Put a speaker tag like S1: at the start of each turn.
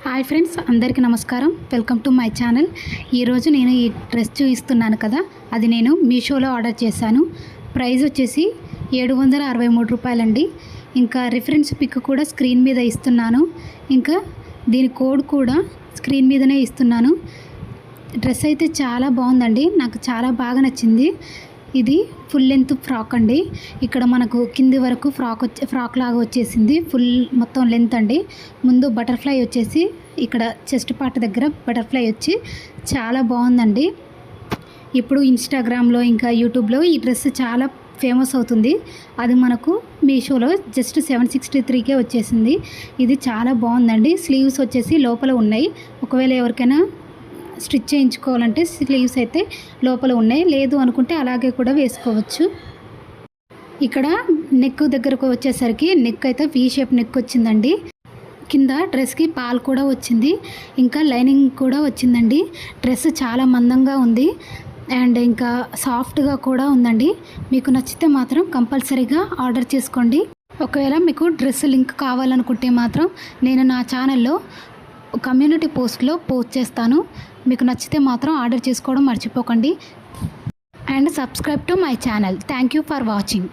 S1: Hi friends, అందరికీ నమస్కారం. Welcome to my channel. ఈరోజు నేను ఈ డ్రెస్ చూపిస్తున్నాను కదా, అది నేను మీషోలో ఆర్డర్ చేశాను. ప్రైస్ వచ్చేసి 763 రూపాయలండి. ఇంకా రిఫరెన్స్ పిక్ కూడా స్క్రీన్ మీద ఇస్తున్నాను. ఇంకా దీని కోడ్ కూడా స్క్రీన్ మీదనే ఇస్తున్నాను. డ్రెస్ అయితే చాలా బాగుందండి, నాకు చాలా బాగా నచ్చింది. ఇది ఫుల్ లెంత్ ఫ్రాక్ అండి. ఇక్కడ మనకు కింది వరకు ఫ్రాక్ లాగా వచ్చేసింది. ఫుల్ మొత్తం లెంత్ అండి. ముందు బటర్ఫ్లై వచ్చేసి ఇక్కడ చెస్ట్ పార్ట్ దగ్గర బటర్ఫ్లై వచ్చి చాలా బాగుందండి. ఇప్పుడు ఇన్స్టాగ్రామ్లో ఇంకా యూట్యూబ్లో ఈ డ్రెస్ చాలా ఫేమస్ అవుతుంది. అది మనకు మీషోలో జస్ట్ 763కే వచ్చేసింది. ఇది చాలా బాగుందండి. స్లీవ్స్ వచ్చేసి లోపల ఉన్నాయి. ఒకవేళ ఎవరికైనా స్టిచ్ చేయించుకోవాలంటే స్లీవ్స్ అయితే లోపల ఉన్నాయి, లేదు అనుకుంటే అలాగే కూడా వేసుకోవచ్చు. ఇక్కడ నెక్ దగ్గరకు వచ్చేసరికి నెక్ అయితే వీ షేప్ నెక్ వచ్చిందండి. కింద డ్రెస్కి పాల్ కూడా వచ్చింది, ఇంకా లైనింగ్ కూడా వచ్చిందండి. డ్రెస్ చాలా మందంగా ఉంది అండ్ ఇంకా సాఫ్ట్గా కూడా ఉందండి. మీకు నచ్చితే మాత్రం కంపల్సరీగా ఆర్డర్ చేసుకోండి. ఒకవేళ మీకు డ్రెస్ లింక్ కావాలనుకుంటే మాత్రం నేను నా ఛానల్లో కమ్యూనిటీ పోస్ట్లో పోస్ట్ చేస్తాను. మీకు నచ్చితే మాత్రం ఆర్డర్ చేసుకోవడం మర్చిపోకండి. And subscribe to my channel. Thank you for watching.